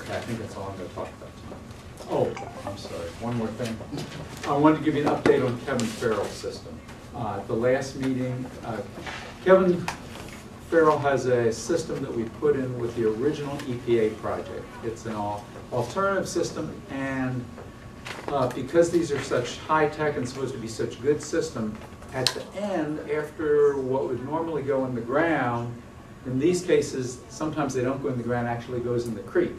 Okay, I think that's all I'm going to talk about tonight. Oh, I'm sorry, one more thing. I wanted to give you an update on Kevin Farrell's system. At the last meeting, Kevin Farrell has a system that we put in with the original EPA project. It's an alternative system, and because these are such high-tech and supposed to be such good system, at the end, after what would normally go in the ground, in these cases, sometimes they don't go in the ground, actually goes in the creek.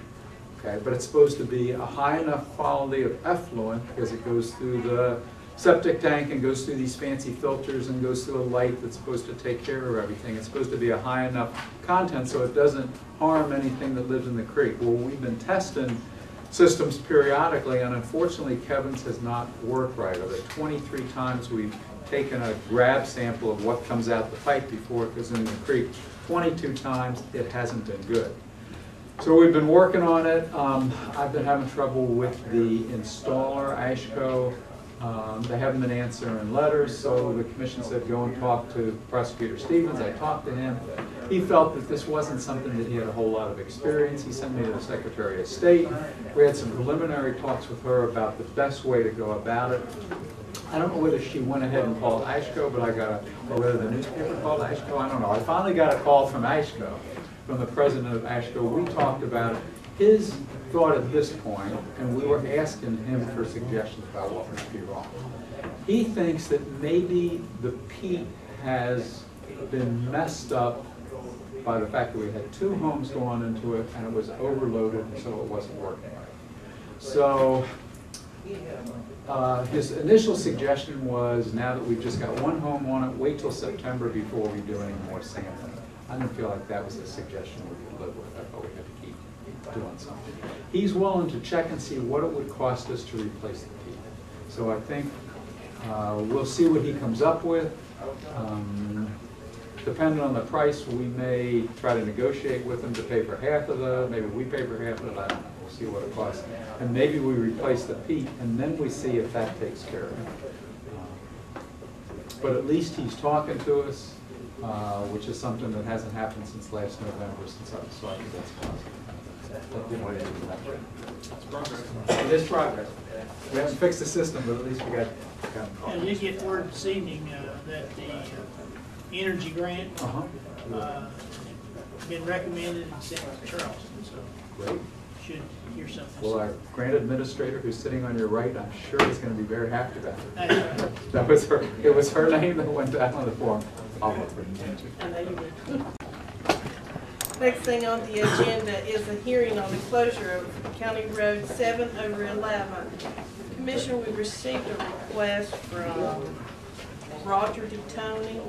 Okay, but it's supposed to be a high enough quality of effluent because it goes through the septic tank and goes through these fancy filters and goes through a light that's supposed to take care of everything. It's supposed to be a high enough content so it doesn't harm anything that lives in the creek. Well, we've been testing systems periodically, and unfortunately Kevin's has not worked right. Over 23 times we've taken a grab sample of what comes out the pipe before it goes in the creek. 22 times it hasn't been good. So we've been working on it. I've been having trouble with the installer, Ashco. They haven't been answering letters, so the commission said go and talk to Prosecutor Stevens. I talked to him. He felt that this wasn't something that he had a whole lot of experience. He sent me to the Secretary of State. We had some preliminary talks with her about the best way to go about it. I don't know whether she went ahead and called Ashco, but or whether the newspaper called Ashco, I don't know. I finally got a call from Ashco, from the president of Ashco. We talked about his thought at this point, and we were asking him for suggestions about what must be wrong. He thinks that maybe the peat has been messed up by the fact that we had 2 homes going into it and it was overloaded, and so it wasn't working right. So his initial suggestion was, now that we've just got 1 home on it, wait till September before we do any more sampling. I didn't feel like that was a suggestion we could live with. I thought we had to keep doing something. He's willing to check and see what it would cost us to replace the peat. So I think we'll see what he comes up with. Depending on the price, we may try to negotiate with him to pay for half of maybe we pay for half of it, I don't know. We'll see what it costs. And maybe we replace the peat, and then we see if that takes care of it. But at least he's talking to us, which is something that hasn't happened since last November, so I think that's positive. It's progress. It is progress. We haven't fixed the system, but at least we got And you get word this evening that the energy grant been recommended and sent to Charleston, so great. Should hear something. Well, our grant administrator, who's sitting on your right, I'm sure is going to be very happy about it. Right. That was her. It was her name that went down on the form. I'll vote for it. I know you would. Next thing on the agenda is a hearing on the closure of County Road 7/11. Commission, we received a request from Roger D. Tony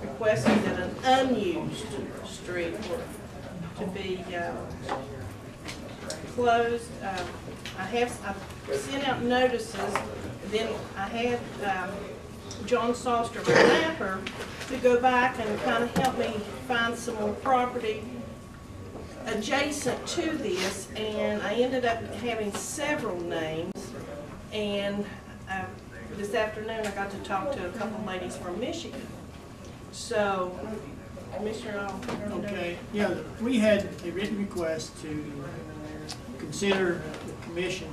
requesting that an unused street to be closed. I sent out notices. Then I had John Salster, my mapper, to go back and kind of help me find some more property adjacent to this, and I ended up having several names. And this afternoon I got to talk to a couple ladies from Michigan. So, Commissioner, Okay, yeah, we had a written request to consider the commission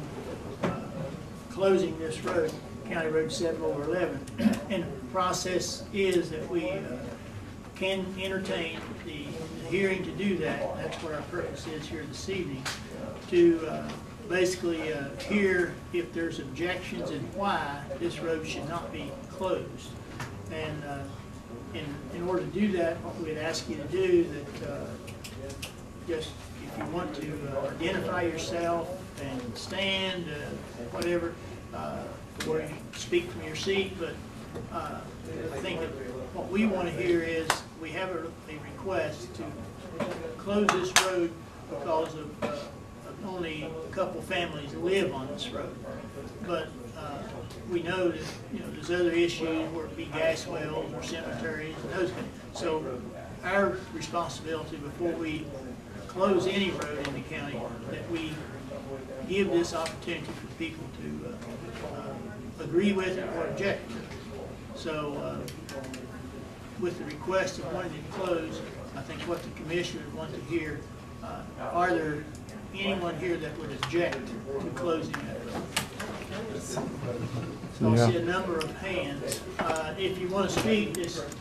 closing this road, County Road 7/11. And the process is that we can entertain the hearing to do that. That's what our purpose is here this evening, to basically hear if there's objections and why this road should not be closed. And in order to do that, what we'd ask you to do, that just if you want to identify yourself and stand, whatever, or you speak from your seat, but I think that what we want to hear is we have a request to close this road because of only a couple families live on this road. But we know that there's other issues, where it be gas wells or cemeteries and those things. So our responsibility before we close any road in the county, that we give this opportunity for people to agree with it or object to it. So with the request of wanting to close, I think what the commissioners want to hear, are there anyone here that would object to closing that road? So I see a number of hands. If you want to speak,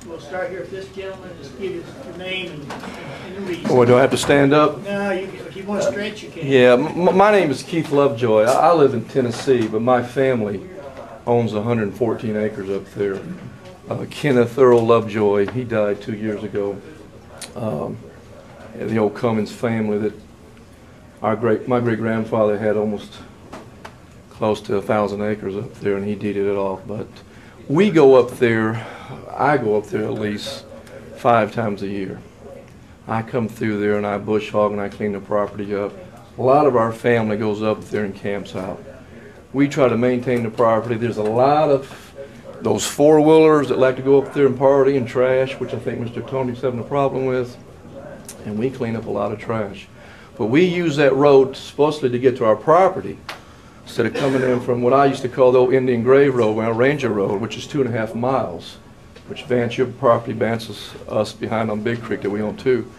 we'll start here with this gentleman. Just give us your name and the reason. Oh, do I have to stand up? No, if you want to stretch, you can. Yeah, my name is Keith Lovejoy. I live in Tennessee, but my family owns 114 acres up there. Kenneth Earl Lovejoy, he died 2 years ago. The old Cummins family that my great-grandfather had almost close to 1,000 acres up there, and he deeded it off. But we go up there, I go up there at least 5 times a year. I come through there and I bush hog and I clean the property up. A lot of our family goes up there and camps out. We try to maintain the property. There's a lot of those four-wheelers that like to go up there and party and trash, which I think Mr. Tony's having a problem with, and we clean up a lot of trash. But we use that road supposedly to get to our property instead of coming in from what I used to call the old Indian Grave Road, Ranger Road, which is 2.5 miles, which Vance, your property, Vance's us behind on Big Creek that we own too.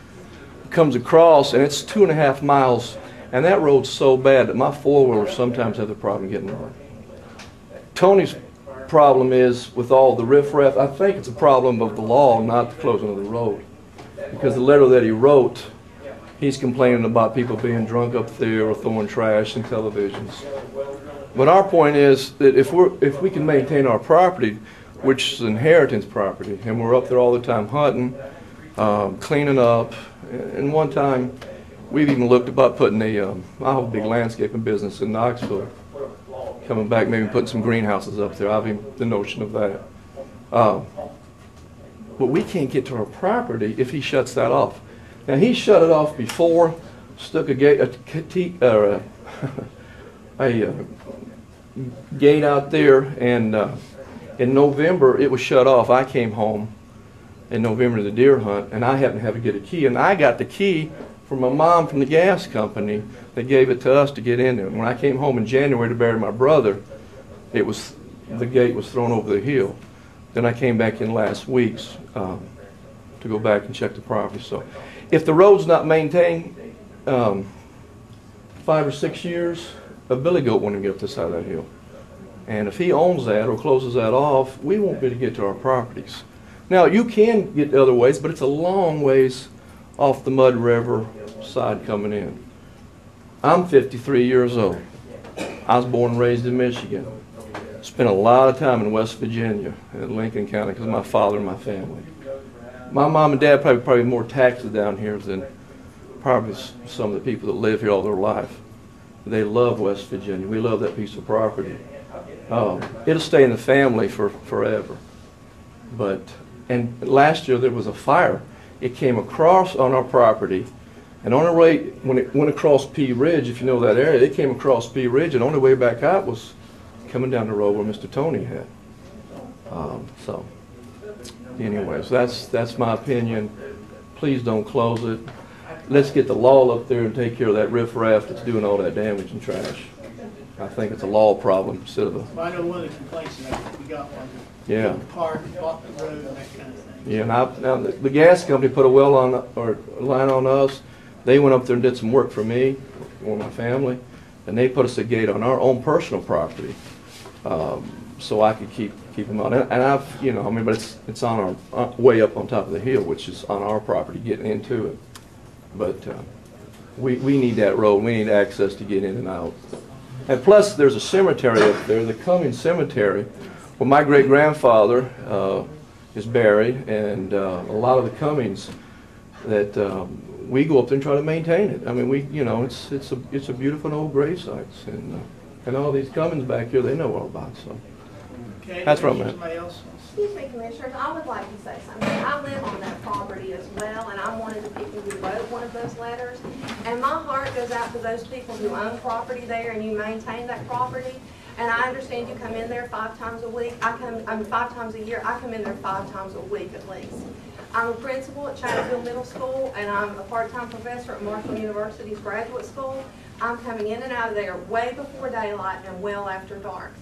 It comes across and it's 2.5 miles, and that road's so bad that my four-wheelers sometimes have the problem getting on. Tony's problem is with all the riffraff, I think it's a problem of the law, not the closing of the road. Because the letter that he wrote, he's complaining about people being drunk up there or throwing trash and televisions. But our point is that if we can maintain our property, which is inheritance property, and we're up there all the time hunting, cleaning up, and one time we've even looked about putting I have a big landscaping business in Knoxville, coming back maybe putting some greenhouses up there. I've even the notion of that. But we can't get to our property if he shuts that off. Now he shut it off before, stuck a gate, a gate out there, and in November it was shut off. I came home in November to the deer hunt, and I happened to have to get a key, and I got the key from my mom from the gas company. They gave it to us to get in there. When I came home in January to bury my brother, the gate was thrown over the hill. Then I came back in last week to go back and check the property. So if the road's not maintained 5 or 6 years, a billy goat won't even get up this side of that hill. And if he owns that or closes that off, we won't be able to get to our properties. Now you can get the other ways, but it's a long ways off the Mud River side coming in. I'm 53 years old. I was born and raised in Michigan. Spent a lot of time in West Virginia, in Lincoln County, because of my father and my family. My mom and dad probably more taxes down here than probably some of the people that live here all their life. They love West Virginia. We love that piece of property. It'll stay in the family for forever. And last year there was a fire. It came across on our property, and on the way, when it went across Pea Ridge, if you know that area, it came across Pea Ridge, and on the way back out was coming down the road where Mr. Tony had. So, anyways, that's my opinion. Please don't close it. Let's get the law up there and take care of that riffraff that's doing all that damage and trash. I think it's a law problem instead of a... Well, I know one of the complaints that we got was yeah. park, block the road, and that kind of thing. Yeah, now the gas company put a well on, or a line on us. They went up there and did some work for me or my family, and they put us a gate on our own personal property, so I could keep them on. And I've, but it's on our way up on top of the hill, which is on our property, getting into it. But we need that road. We need access to get in and out. And plus, there's a cemetery up there, the Cummings Cemetery, where my great-grandfather is buried, and a lot of the Cummings that we go up there and try to maintain it. I mean, it's a beautiful old grave sites, and all these Cummings back here, they know all about it. So Okay, that's what I'm at. somebody else? Excuse me, Commissioners, I would like to say something. I live on that property as well, and I wanted the people who wrote one of those letters. And my heart goes out to those people who own property there and you maintain that property. And I understand you come in there 5 times a week. 5 times a year. I come in there 5 times a week at least. I'm a principal at Chatterville Middle School, and I'm a part-time professor at Marshall University's Graduate School. I'm coming in and out of there way before daylight and well after dark.